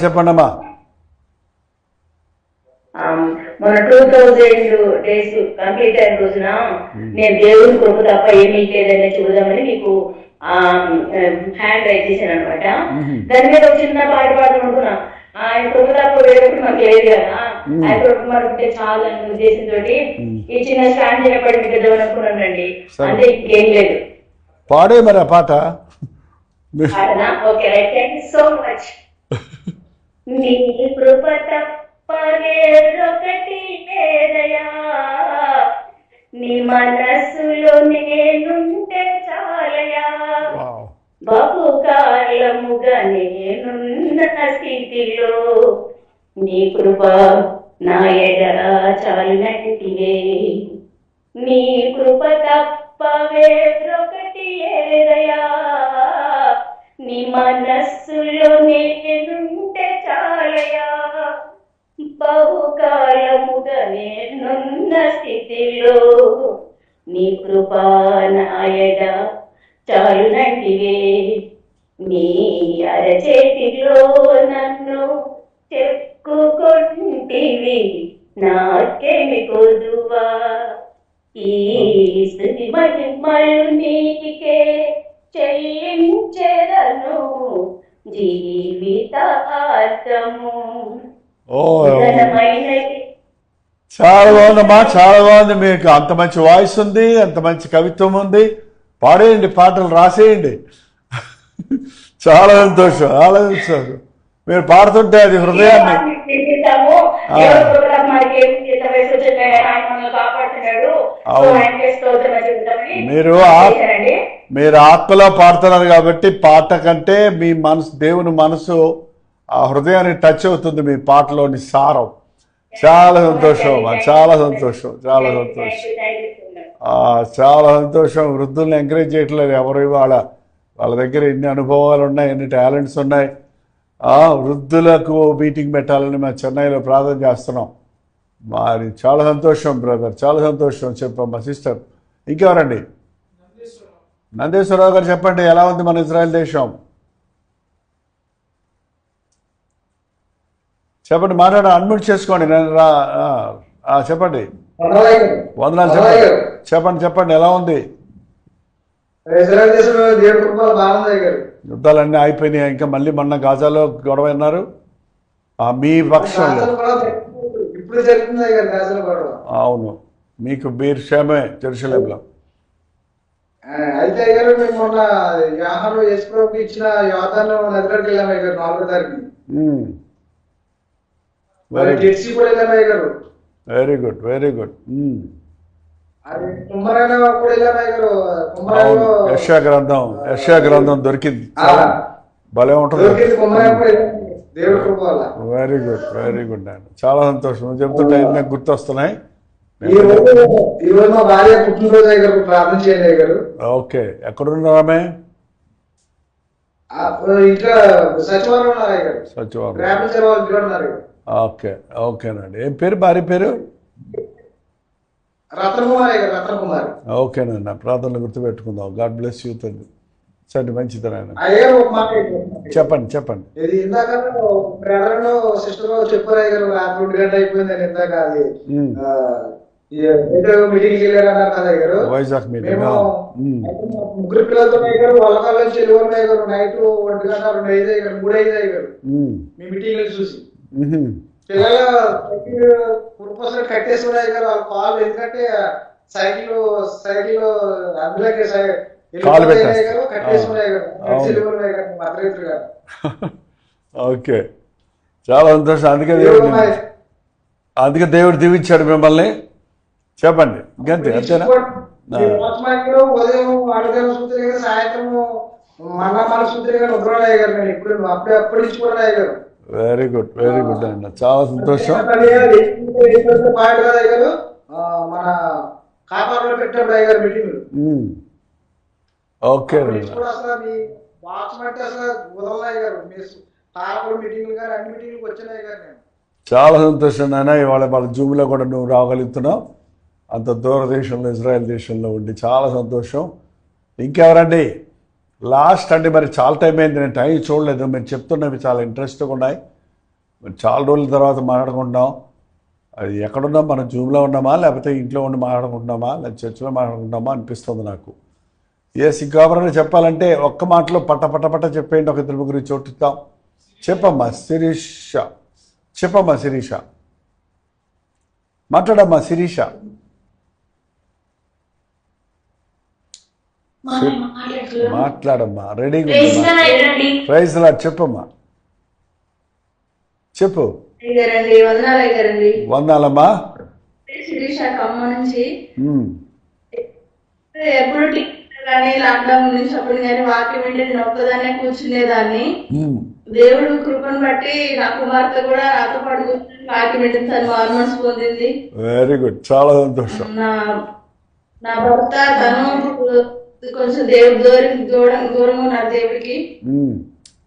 చెప్పండమ్మా. మన 2000 days complete అయిన రోజున నేను దేవుని కృప తప్ప ఏమీ లేదని చూద్దామని మీకు హ్యాండ్ రైట్ చేశాను అనమాట. దాని మీద ఒక చిన్న పాట పాడడం అనుకున్నా. ఆయన కృప తప్ప వేరొకటి మనకు లేదు కదా, ఆయన కృప మనకుంటే చాలా అనే ఉద్దేశంతో ఈ చిన్న స్టాండ్ చేయబడి మీకు ఇద్దామని అనుకున్నానండి. అంటే ఇంకేం లేదు. పాడే మరి ఆ పాట. Okay right, thank you so much. నీ కృప తప్ప వేరొకటి లేదయా, నీ మనస్సులో నేనుంటే చాలయా, బహుకాలముగా నేనున్న స్థితిలో నీ కృప నా ఎడ చాలినట్టివే, నీ కృప తప్ప వేరొకటి లేదయా, నీ మనస్సులో నేనుంటే చాలయా, బహుకాలముగా నేనున్న స్థితిలో నీ కృప నాయడ చాలునంటివే, నీ అరచేతిలో నన్ను చెక్కుకొంటివి నాకేమి కొదువా, ఈ స్థుతి మహిమలు నీకే చెల్లించెదను జీవితార్థము. చాలా బాగుందమ్మా, చాలా బాగుంది. మీకు అంత మంచి వాయిస్ ఉంది, అంత మంచి కవిత్వం ఉంది. పాడేయండి, పాటలు రాసేయండి. చాలా సంతోషం, చాలా సంతోషం. మీరు పాడుతుంటే అది హృదయాన్ని మీరు ఆత్మలో పాడుతున్నారు కాబట్టి పాట కంటే మీ మనసు, దేవుని మనసు ఆ హృదయాన్ని టచ్ అవుతుంది మీ పాటలోని సారం. చాలా సంతోషం అమ్మా, చాలా సంతోషం, చాలా సంతోషం, చాలా సంతోషం. వృద్ధుల్ని ఎంకరేజ్ చేయట్లేదు ఎవరు. వాళ్ళ దగ్గర ఎన్ని అనుభవాలు ఉన్నాయి, ఎన్ని టాలెంట్స్ ఉన్నాయి. వృద్ధులకు మీటింగ్ పెట్టాలని మేము చెన్నైలో ప్రార్థన చేస్తున్నాం. మరి చాలా సంతోషం బ్రదర్, చాలా సంతోషం. చెప్పమ్మా సిస్టర్. ఇంకెవరండి? నందేశ్వరరావు గారు చెప్పండి, ఎలా ఉంది మన ఇజ్రాయెల్ దేశం? చెప్పండి, మాట్లాడ అన్మ్యూట్ చేసుకోండి. చెప్పండి. వందనాలు. చెప్పండి చెప్పండి చెప్పండి, ఎలా ఉంది? యుద్ధాలన్నీ అయిపోయినాయి. ఇంకా మళ్ళీ మొన్న గాజాలో గొడవ అన్నారు. మీ పక్షంలో అవును, మీకు మీరు క్షేమే జెరూసలేంలో. అయితే గారు మేము మొన్న యాహాను యేసుప్రభుకి ఇచ్చిన యోర్దాను నదిలోకి వెళ్ళాము గారు 4వ తారీఖు. Very good, very good. యెషయా గ్రంథం దొరికింది, భలే ఉంటుంది. Very good, very good. నేను చాలా సంతోషం. నువ్వు చెప్తుంటే నాకు గుర్తొస్తున్నాయి. ఓకే, ఎక్కడున్నారు ఆమె? సచివాలయం. ఓకే, ఓకేనండి. ఏం పేరు భార్య పేరు? ఓకేనండి, ప్రార్థనలు గుర్తుపెట్టుకుందాం. God bless you. సరే, మంచిది నాయన. చెప్పండి చెప్పండి. ఇందాక సిస్టర్ చెప్పారు రాత్రి 1 గంట అయిపోయిందని. ఇందాక అది మీటింగ్ వెళ్ళారన్నారు కదా గారు, వైజాగ్ మీటింగ్. ముగ్గురు పిల్లలతో వల్లకాల నుంచి వెళ్ళిపోయి గారు. నైట్ 1 గంట 2 5 అయ్యారు, 3 5 అయ్యారు మీ మీటింగ్ చూసి. పిల్లలు కట్టేసి ఉన్నాయి గారు వాళ్ళ కాలు. ఎందుకంటే సైకిల్ అందులోకి కట్టేసి ఉన్నాయి గారు, మధ్యరేతులుగా. ఓకే, చాలా సంతోషం. అందుకే దేవుడు దీవించాడు మిమ్మల్ని. చెప్పండి, ఇంకంతే, అంతేనా? ఉదయం అడుగుదాం సూత్రి గారు, సాయంత్రం మన సూత్రి గారు ఉగ్రాలయ్య గారు. నేను ఇప్పుడు అప్పటి నుంచి కూడా అయ్యారు. వెరీ గుడ్, వెరీ గుడ్ అన్న, చాలా సంతోషం. మన కాపాడులో పెట్టాడు అయ్యారు మీటింగ్. ఓకే, చాలా సంతోషం నాయన. ఇవాళ వాళ్ళ జూమ్లో కూడా నువ్వు రాగలుగుతున్నావు. అంత దూరదేశంలో, ఇజ్రాయెల్ దేశంలో ఉండి చాలా సంతోషం. ఇంకెవరండి? లాస్ట్ అండి, మరి చాలా టైం అయింది, నేను టైం చూడలేదు. మీరు చెప్తున్నవి చాలా ఇంట్రెస్ట్గా ఉన్నాయి. చాలా రోజుల తర్వాత మాట్లాడుకుంటున్నాం. అది ఎక్కడున్నాం, మనం జూమ్లో ఉన్నామా లేకపోతే ఇంట్లో ఉండి మాట్లాడుకుంటున్నామా లేదా చర్చిలో మాట్లాడుకుంటున్నామా అనిపిస్తుంది నాకు. ఇంకెవరైనా చెప్పాలంటే ఒక్క మాటలో పట్ట చెప్పేయండి. ఒక ఇద్దరు గురించి చోటుతాం. చెప్పమ్మా శిరీష, చెప్పమ్మా శిరీష, మాట్లాడమ్మా శిరీష. మాట్లాడమ్మా, రెడీగా ఉందమ్మా. ప్రైజ్ లార్డ్, చెప్పమ్మా, చెప్పు. వందాలమ్మా. శిరీష ఖమ్మం నుంచి. ఎప్పుడు కానీ లాక్డౌన్ నుంచి అప్పుడు కానీ వాక్యం వింటే నేను ఒక్కదాన్నే కూర్చునేదాన్ని. దేవుడు కృపను బట్టి నా కుమార్తె కూడా నాతో పాటు కూర్చొని వాక్యం వింటుంది, తను హార్మోన్స్ పొందింది. వెరీ గుడ్, చాలా సంతోషం. నా భర్త తను కొంచెం దేవుడు దూరం ఉన్నారు దేవుడికి.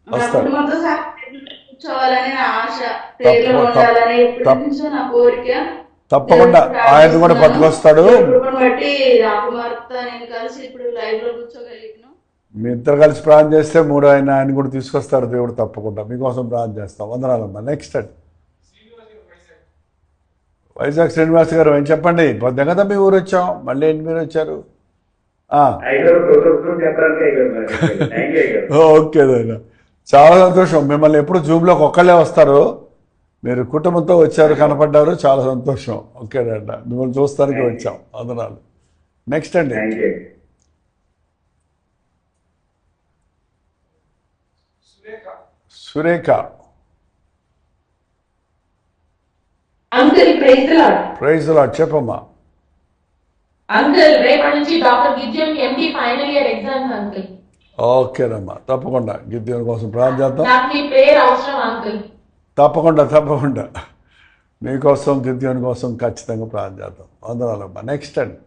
నా కుటుంబంతో కూర్చోవాలని నా ఆశ, ప్రేమలో ఉండాలని ఎప్పటి నుంచో నా కోరిక. తప్పకుండా ఆయన కూడా పట్టుకొస్తాడు. బట్టి నా కుమార్తె నేను కలిసి ఇప్పుడు లైవ్ లో కూర్చోగలిగాను. మీ ఇద్దరు కలిసి ప్రార్థన చేస్తే మూడో ఆయన కూడా తీసుకొస్తారు దేవుడు. తప్పకుండా మీకోసం ప్రార్థన చేస్తాం. వందనాలమ్మా. నెక్స్ట్ అండి వైజాగ్ శ్రీనివాస్ గారు, ఏం చెప్పండి. పొద్దున కదా మీ ఊరు వచ్చాం, మళ్ళీ ఏంటి మీరు వచ్చారు? ఓకే, చాలా సంతోషం. మిమ్మల్ని ఎప్పుడు జూమ్లోకి ఒక్కళ్ళే వస్తారు, మీరు కుటుంబంతో వచ్చారు, కనపడ్డారు, చాలా సంతోషం. ఓకేనండి, మిమ్మల్ని చూస్తానికి వచ్చాం. వందనాలు. నెక్స్ట్ అండి సురేఖ. అంకుల్ ప్రైజ్ లార్డ్, చెప్పమ్మా. అంకుల్ రేపటి నుంచి డాక్టర్ గిద్యోన్ ఎండి ఫైనల్ ఇయర్ ఎగ్జామ్స్ అంకుల్. ఓకేనమ్మా, తప్పకుండా గిద్యోన్ కోసం ప్రార్థన చేద్దాం. నాకు మీ ప్రేయర్ అవసరం అంకుల్. తప్పకుండా మీకోసం గిద్యోన్ కోసం ఖచ్చితంగా ప్రార్థన చేద్దాం. వందనాలమ్మా. నెక్స్ట్ అండి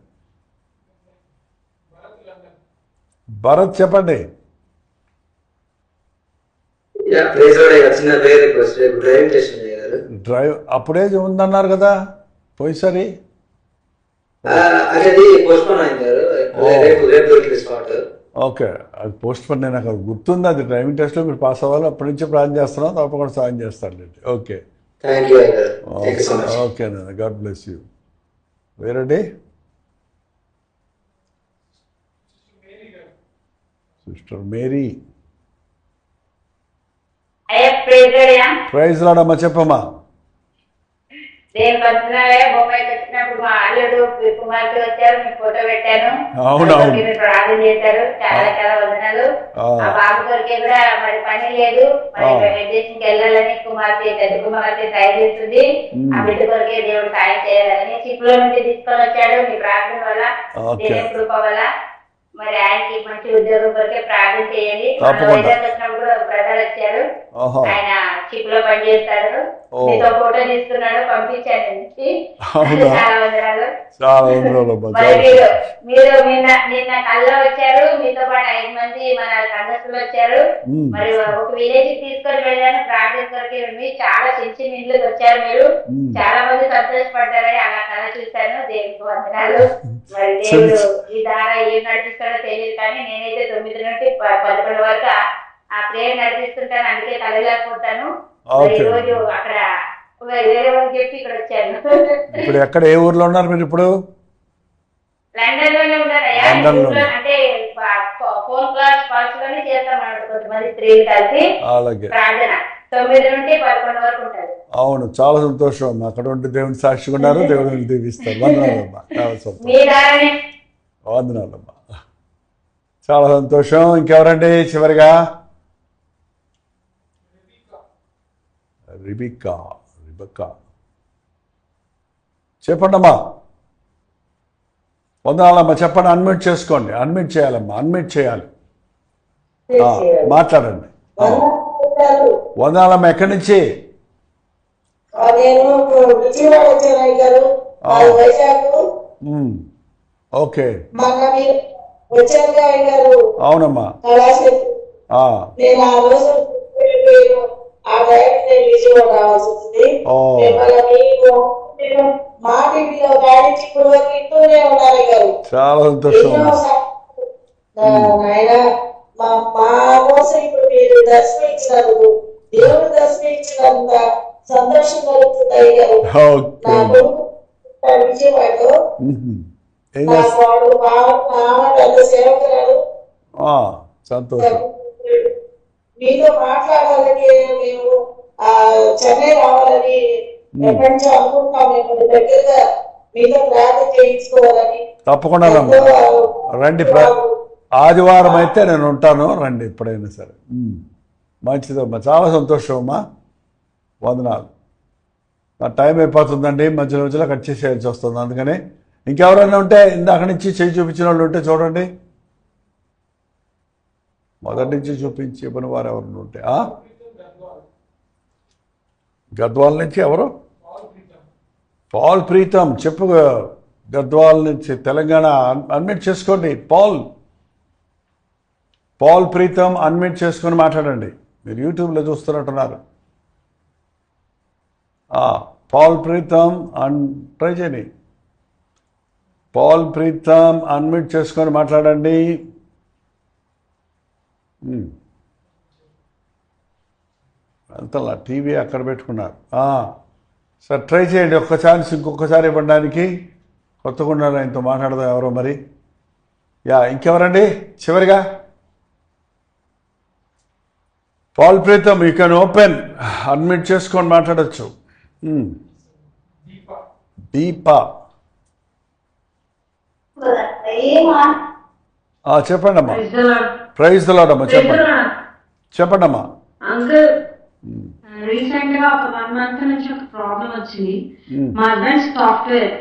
భరత్, చెప్పండి. డ్రైవ్ అప్పుడే ఉందన్నారు కదా పోయిసరి. ఓకే, అది పోస్ట్ పోన్. నాకు అది గుర్తుంది, అది డ్రైవింగ్ టెస్ట్లో మీరు పాస్ అవ్వాలి. అప్పటి నుంచి ప్రార్థన చేస్తున్నాం, తప్పకుండా సాయం చేస్తాను. ఓకే ఓకే నాన్న, గాడ్ బ్లెస్ యూ. వేరండి సిస్టర్ మేరీ. ప్రైజ్ లార్డ్ అమ్మా, చెప్పమ్మా. నేను పర్సనల్ బొంబాయికి వచ్చినప్పుడు మా అల్లుడు కుమార్తె వచ్చారు, మీ ఫోటో పెట్టాను. అవునవును, మీరు ప్రార్థన చేశారు, చాలా వందనాలు. ఆ బాబు కొరికే కూడా మరి పని లేదు, మరి మెడిటేషన్ కి వెళ్ళాలని పెద్ద కుమార్తె ట్రై చేస్తుంది. ఆ బిడ్డ కొరికే దేవుడు సాయం చేయాలని షిప్ లో నుంచి తీసుకొని వచ్చాడు. మీ ప్రార్థన వల్ల, దేవుని కృప వల్ల మరి ఆయనకి మంచి ఉద్యోగం కొరికే ప్రార్థన చేయండి. వైజాగ్ వచ్చినప్పుడు కూడా బ్రదర్ వచ్చారు, ఆయన షిప్ లో పని చేస్తాడు. మీతో ఫోటో తీసుకున్నాడు, పంపించాను. చాలా వందనాలు. మీరు నిన్న కల్లా వచ్చారు, మీతో పాటు 5 మంది మన సంఘస్థులు వచ్చారు. మరి ఒక విలేజ్ తీసుకొని వెళ్ళాను ప్రార్థన కొరకు. చాలా చిన్న ఇండ్లకు వచ్చారు, మీరు చాలా మంది సంతోషపడ్డారని అలా కళ చూశాను. దేవునికి వందనాలు. మరి దేవుడు ఈ ద్వారా ఏం నడిపిస్తాడో తెలియదు, కానీ నేనైతే 9 నుండి 11 వరకు ఆ ప్రేయర్ నడిపిస్తుంటాను, అందుకే కలగలేకపోతాను. ఈరోజు అక్కడ వేరే వాళ్ళకి చెప్పి ఇక్కడ వచ్చాను. ఇప్పుడు ఎక్కడ, ఏ ఊర్లో ఉన్నారు మీరు ఇప్పుడు? లండన్ లోనే ఉన్నారయ్యా. అంటే ఫోన్ కాల్స్ లోనే చేస్తాం అన్నమాట, కొంతమంది స్త్రీలు కలిసి ప్రార్థన 9 నుండి 11 వరకు ఉంటారు. అవును, చాలా సంతోషం. అక్కడ ఉండి దేవుని సాక్షిగా ఉన్నారు, దేవుని దీవిస్తారు. వందనాలమ్మా, వందనాలమ్మా, చాలా సంతోషం. ఇంకెవరండి చివరిగా? రిబికా. చెప్పండమ్మా. వందనాలమ్మా, చెప్పండి. అన్మ్యూట్ చేసుకోండి, అన్మ్యూట్ చేయాలమ్మా, అన్మ్యూట్ చేయాలి, మాట్లాడండి. వందనాలమ్మా, ఎక్కడి నుంచి? ఓకే, అవునమ్మా. చాలా సంతోషం. మా కోసం ఇప్పుడు మీరు దర్శనం ఇచ్చినందుకు, దేవుడు దర్శనం ఇచ్చినంత సంతోషం కలుగుతుంది అయ్యారు. నా ఓకే కొడుకు విజయవాడలో ఏం నాకు చేస్తా వాడు బాగా పెద్ద సేవకురాలు. సంతోషం. మీతో మాట్లాడాలని మేము చెన్నై రావాలని ఎప్పటి నుంచో అనుకుంటున్నాం. మేము దగ్గరగా మీతో ప్రార్థన చేయించుకోవాలని. తప్పకుండా రమ్మ రండి. ఆదివారం అయితే నేను ఉంటాను, రండి ఎప్పుడైనా సరే. మంచిదమ్మా, చాలా సంతోషం అమ్మా, వందనాలు. నా టైం అయిపోతుందండి, మధ్యలో మధ్యలో కట్ చేసేయాల్సి వస్తుంది. అందుకని ఇంకెవరైనా ఉంటే ఇందాక నుంచి చేయి చూపించిన వాళ్ళు ఉంటే చూడండి, మొదటి నుంచి చూపించి ఇవ్వని వారు ఎవరైనా ఉంటే. గద్వాల నుంచి ఎవరు? పాల్ ప్రీతం, చెప్పు. గద్వాల నుంచి తెలంగాణ అన్మిట్ చేసుకోండి. పాల్ ప్రీతం అన్మిట్ చేసుకొని మాట్లాడండి. మీరు యూట్యూబ్లో చూస్తున్నట్టున్నారు. పాల్ ప్రీతం ట్రై చేయండి. పాల్ ప్రీతం అన్మిట్ చేసుకొని మాట్లాడండి. అంతలా టీవీ అక్కడ పెట్టుకున్నారు. సార్ ట్రై చేయండి, ఒక్క ఛాన్స్ ఇంకొకసారి ఇవ్వడానికి. కొత్తగా ఆయనతో మాట్లాడదాం. ఎవరో మరి ఇంకెవరండి చివరిగా? Paul Preetam, you can open, admit చేసుకొని మాట్లాడచ్చు. దీపా చెప్పండి అమ్మా. ప్రైజ్ ద లార్డ్ అమ్మా, చెప్పండి అమ్మా. అంకుల్, రీసెంట్ గా ఒక 1 month నుంచి ఒక ప్రాబ్లం వచ్చింది. మా హస్బెండ్ సాఫ్ట్వేర్,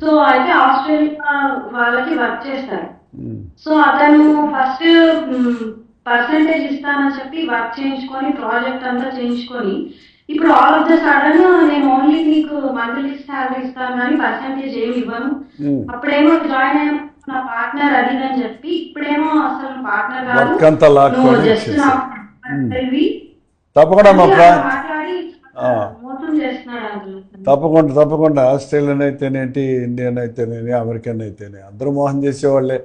సో అయితే ఆస్ట్రేలియా వాళ్ళకి వర్క్ చేస్తారు. సో అతను ఫస్ట్ పర్సంటేజ్ ఇస్తానని చెప్పి వర్క్ చేయించుకొని ప్రాజెక్ట్ అంతా చేయించుకొని, ఇప్పుడు ఆల్ ఆఫ్ ద సడన్ నేను ఓన్లీ నీకు మంత్లీ శాలరీ ఇస్తాను కానీ పర్సంటేజ్ ఏమి ఇవ్వను. అప్పుడేమో జాయిన్ అయిన నా పార్ట్నర్ అది అని చెప్పి, ఇప్పుడేమో అసలు పార్ట్నర్ కాదు, నువ్వు జస్ట్ తప్పకుండా మాట్లాడి మోసం చేస్తున్నాడు. తప్పకుండా ఆస్ట్రేలియన్ అయితేనేంటి, ఇండియన్ అయితేనేమి, అమెరికన్ అయితేనే అందరూ మోసం చేసేవాళ్ళే.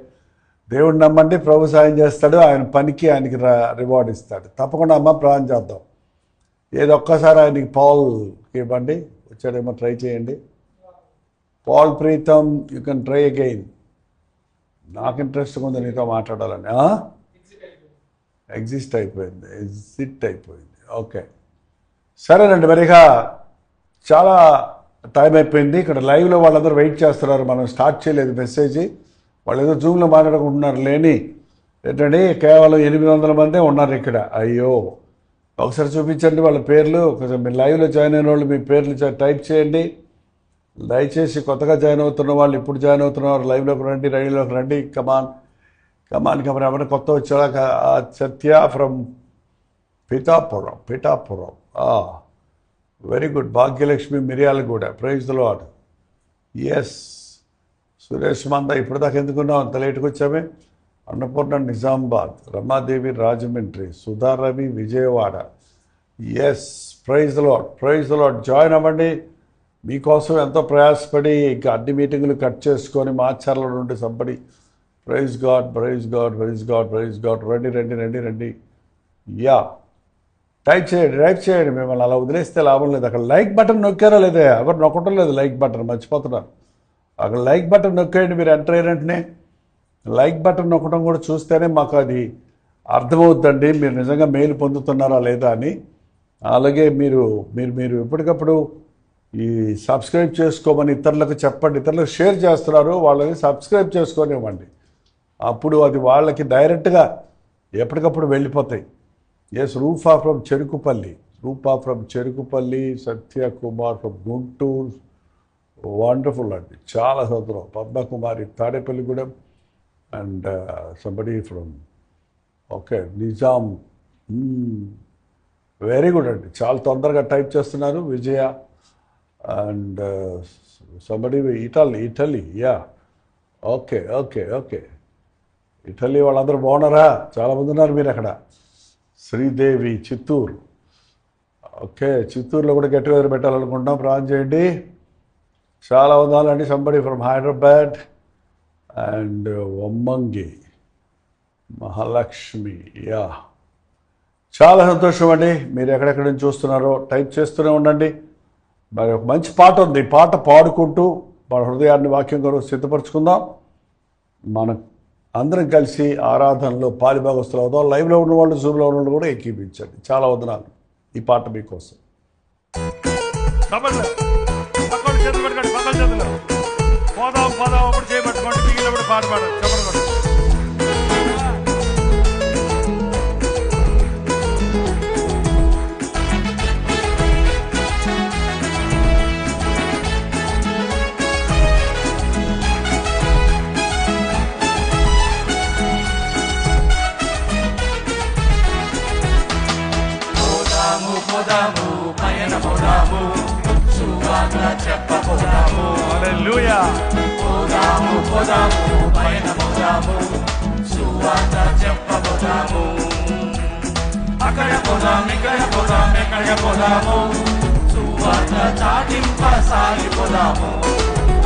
దేవుడు నమ్మండి, ప్రభు సాయం చేస్తాడు. ఆయన పనికి ఆయనకి రివార్డ్ ఇస్తాడు. తప్పకుండా అమ్మ ప్రార్థన చేద్దాం. ఏదో ఒక్కసారి ఆయనకి పాల్కి ఇవ్వండి. వచ్చాడేమో ట్రై చేయండి. Paul Preetam, you can try again. నాకు ఇంట్రెస్ట్గా ఉంది నీతో మాట్లాడాలని. ఎగ్జిట్ అయిపోయింది. ఓకే, సరేనండి. మరిగా చాలా టైం అయిపోయింది. ఇక్కడ లైవ్లో వాళ్ళందరూ వెయిట్ చేస్తున్నారు. మనం స్టార్ట్ చేయలేదు మెసేజ్. వాళ్ళు ఏదో జూమ్లో మాట్లాడుకుంటున్నారు. లేని ఏంటండి, కేవలం 800 మందే ఉన్నారు ఇక్కడ. అయ్యో, ఒకసారి చూపించండి వాళ్ళ పేర్లు. కొంచెం మీరు లైవ్లో జాయిన్ అయిన వాళ్ళు మీ పేర్లు టైప్ చేయండి. దయచేసి కొత్తగా జాయిన్ అవుతున్న వాళ్ళు, ఇప్పుడు జాయిన్ అవుతున్న వాళ్ళు లైవ్లోకి రండి. కమాన్ ఎవరైనా కొత్త వచ్చాక. Satya from Pithapuram. Very good. Bhagyalakshmi Miryalaguda. Praise the lord. Yes. Suresh Manda, ఇప్పుడు దాకా ఎందుకున్నావు, అంత లేట్కి వచ్చామే. Annapurna Nizamabad. Ramadevi Rajahmundry. Sudha Ravi Vijayawada. Yes, praise the lord. Join అవ్వండి. మీకోసం ఎంతో ప్రయాసపడి ఇంకా అన్ని మీటింగులు కట్ చేసుకొని మాచర్ల నుండి సంపడి. Praise god. రండి. టైప్ చేయండి. మిమ్మల్ని అలా వదిలేస్తే లాభం లేదు. అక్కడ లైక్ బటన్ నొక్కారా లేదా? ఎవరు నొక్కటం లేదు లైక్ బటన్, మర్చిపోతున్నారు. అక్కడ లైక్ బటన్ నొక్కేయండి. మీరు ఎంటర్ అయినట్టునే లైక్ బటన్ నొక్కడం కూడా చూస్తేనే మాకు అది అర్థమవుతుందండి మీరు నిజంగా మేలు పొందుతున్నారా లేదా అని. అలాగే మీరు ఎప్పటికప్పుడు ఈ సబ్స్క్రైబ్ చేసుకోమని ఇతరులకు చెప్పండి. ఇతరులకు షేర్ చేస్తున్నారు, వాళ్ళని సబ్స్క్రైబ్ చేసుకోనివ్వండి. అప్పుడు అది వాళ్ళకి డైరెక్ట్గా ఎప్పటికప్పుడు వెళ్ళిపోతాయి. Yes, Rupa from Cherukupalli. Satyakumar from Guntur. Wonderful అండి, చాలా సంతోషం. పద్మకుమారి తాడేపల్లిగూడెం. అండ్ సంబడి ఫ్రమ్ నిజాం. వెరీ గుడ్ అండి, చాలా తొందరగా టైప్ చేస్తున్నారు. విజయ అండ్ సంబడి ఇటలీ. ఓకే. ఇటలీ వాళ్ళందరూ బాగున్నారా? చాలామంది ఉన్నారు మీరు అక్కడ. శ్రీదేవి చిత్తూరు. ఓకే, చిత్తూరులో కూడా గెట్ టుగెదర్ పెట్టాలనుకుంటున్నాం. ప్రార్థన చేయండి. చాలా వందనాలండి. Somebody from Hyderabad and Vammangi. Mahalakshmi. చాలా సంతోషం అండి. మీరు ఎక్కడెక్కడి నుంచి చూస్తున్నారో టైప్ చేస్తూనే ఉండండి. మరి ఒక మంచి పాట ఉంది. ఈ పాట పాడుకుంటూ మన హృదయాన్ని వాక్యం కొరకు సిద్ధపరచుకుందాం. మనం అందరం కలిసి ఆరాధనలో పాలిభాగస్తులు అవుదాం. లైవ్లో ఉన్న వాళ్ళు, జూమ్లో ఉన్న వాళ్ళు కూడా ఎక్కిపించండి. చాలా వందనాలు. ఈ పాట మీకోసం. పోదాం పోదాం అప్పుడు చేయబట్టుకోండి, మిగిలినప్పుడు పాట పాడాలి. చెప్పండి. పోదాము పయనమోదాము, సువార్త చెప్పబోదాము. హల్లెలూయా. పోదాము పయనమోదాము, సువార్త చెప్పబోదాము. అక్కడ పోదాం, ఇక్కడ పోదాం, ఎక్కడ పోదాము, సువార్త చాటింప సాగిపోదాము.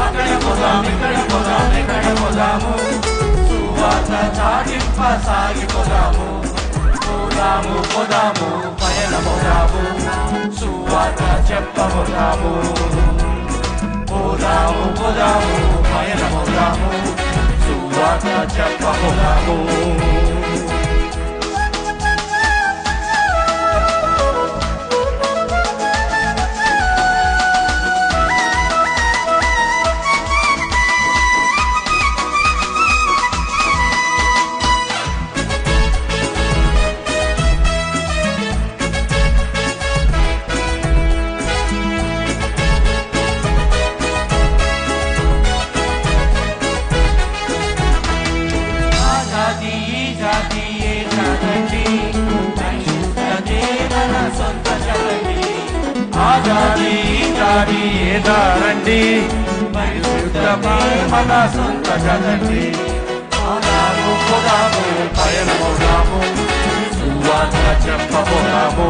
అక్కడ పోదాం, ఇక్కడ పోదాం, ఎక్కడ పోదాము, సువార్త చాటింప సాగిపోదాము. పోదాము పయనమోదాము, సువార్త చెప్పబోదాము. పోదాము పయనమోదాము, సువార్త చెప్పబోదాము. రండి పరిశుద్ధమే మన సొంత జగండి. పోదాము పయనమోదాము, సువార్త చెప్పబోదాము.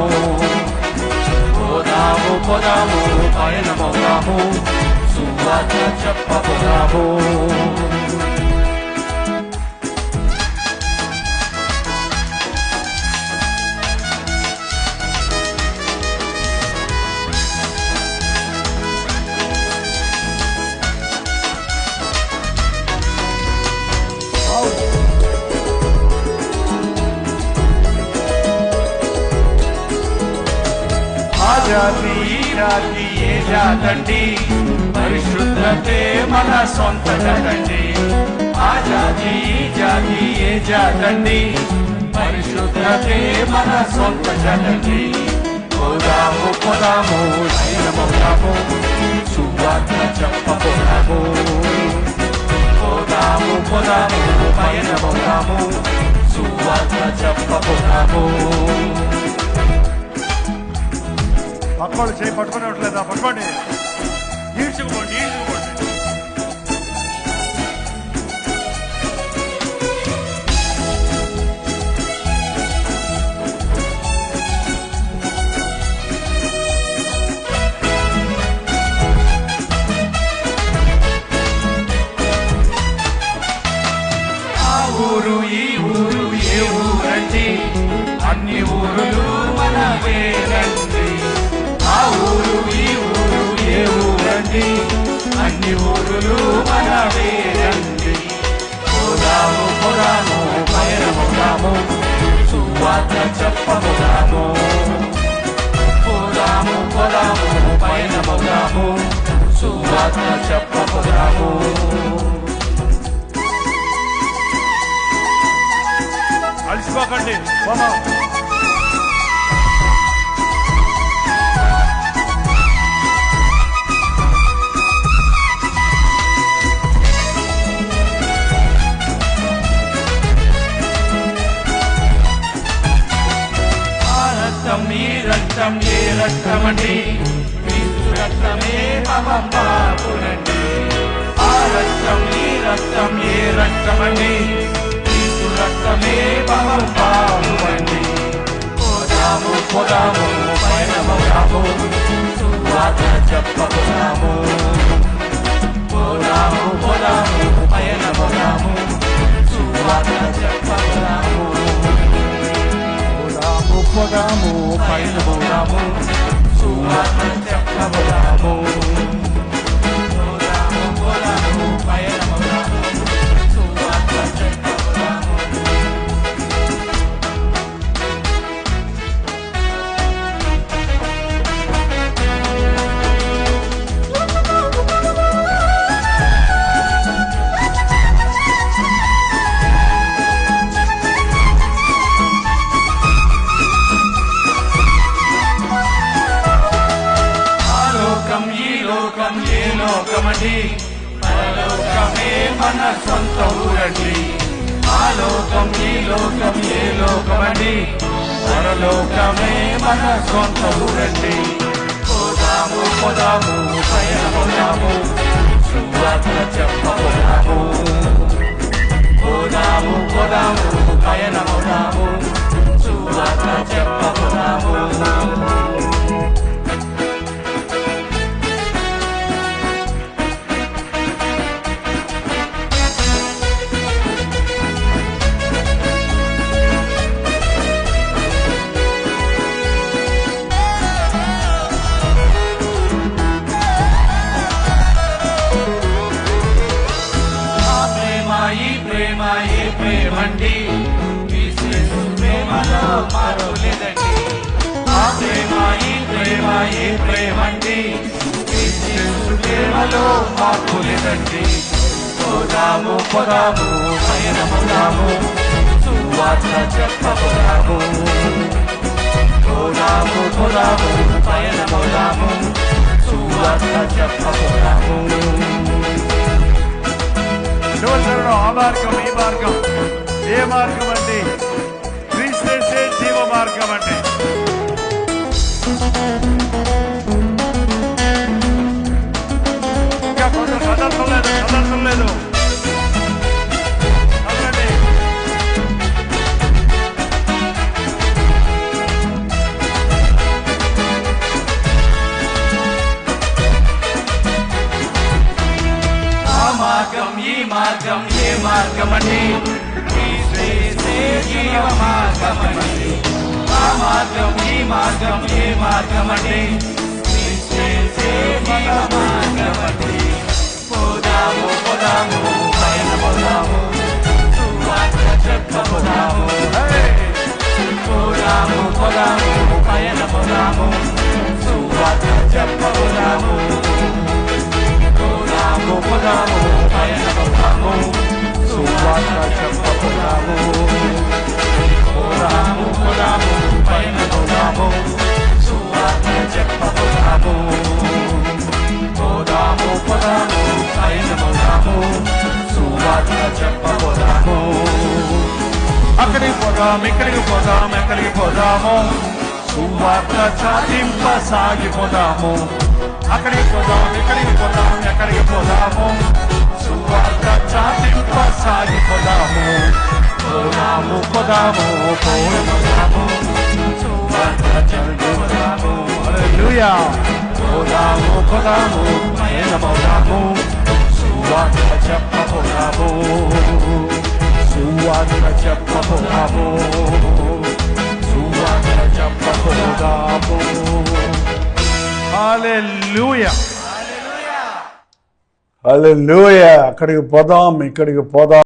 పోదాము పయనమోదాము, సువార్త చెప్పబోదాము. జాతి ఏ జాతండి, పరిశుద్ధతే మన సొంత జగండి. ఆ జాతి ఏ జాతండి, పరిశుద్ధతే మన సొంత జగండి. పోదాము పయనమోదాము, సువార్త చెప్పబోదాము. పోదాము పయనమోదాము, సువార్త చెప్పబోదాము. పక్కోళ్ళు చేయి పట్టుకునే ఉంటలేదా? పట్టుకోండి, ఈడ్చుకోండి. ఆ ఊరు ఈ ఊరు ఏ ఊరండి, అన్ని ఊరులు మనవేనండి. ఆ ఊరు ఈ ఊరు ఏ ఊరండి, అన్ని ఊరులు మనవేనండి. పోదాము పయనమోదాము, సువార్త చెప్పబోదాము. పోదాము పయనమోదాము, సువార్త చెప్పబోదాము. అలసిపోకండి, పోదాం. రక్తం ఏ రక్తమండి, క్రీస్తు రక్తమే పాపం పాపునండి. ఆ రక్తం ఈ రక్తం ఏ రక్తమండి, క్రీస్తు రక్తమే పాపం పాపునండి. పోదాము పయనమోదాము, సువార్త చెప్పబోదాము. పోదాము పయనమోదాము, సువార్త చెప్పబోదాము. సువార్త చెప్పబోదాము పోదాము పోదాము పయనమవుదాము సువార్త చెప్పబోదాము ఏ లోకమండి పరలోకమే మన సొంత ఊరండి ఆ లోకం ఈ లోకం ఏ లోకమండి పరలోకమే మన సొంత ఊరండి పోదాము పోదాము పయనమవుదాము సువార్త చెప్పబోదాము పోదాము పోదాము పయనమవుదాము సువార్త చెప్పబోదాము ప్రేమండి ప్రేమలో మారులేదండి ఆ ప్రేమ ఈ ప్రేమండి ప్రేమలో మార్పులేదండి పోదాము పోదాము పయనమవుదాము సువార్త చెప్పబోదాము పోదాము పోదాము పయనమవుదాము సువార్త చెప్పబోదాము ఆ మార్గం ఈ మార్గం ఏ మార్గం అండి క్రీస్తే జీవ మార్గం అండి ఇంకా కొంచెం కదలటం లేదు ఈ మార్గం ఏ మార్గమండి జీవ మార్గమండి ఆ మార్గం ఈ మార్గం ఏ మార్గమండి జీవ మార్గమండి పోదాము పోదాము పయనమవుదాము సువార్త చెప్పబోదాము పోదాము పోదాము పయనమవుదాము సువార్త చెప్పబోదాము పోదాము పోదాము పయనమవుదాము సువార్త చెప్పబోదాము పోదాము పోదాము పయనమవుదాము సువార్త చెప్పబోదాము పోదాము పోదాము పయనమవుదాము సువార్త చెప్పబోదాము అక్కడికి పోదాం ఇక్కడికి పోదాం ఎక్కడికి పోదాము సువార్త చాటింప సాగిపోదాము అక్కడికి పోదాం ఇక్కడికి పోదాం ఎక్కడికి పోదాము సువార్త చాటింప సాగిపోదాము పోదాము పోదాము పోదాము సువార్త చెప్పబోదాము హల్లెలూయా పోదాము పోదాము పయనమవుదాము సువార్త చెప్పబోదాము సువార్త చెప్పబోదాము సువార్త చెప్పబోదాము హల్లెలూయా హల్లెలూయా. అక్కడికి పోదాం ఇక్కడికి పోదాం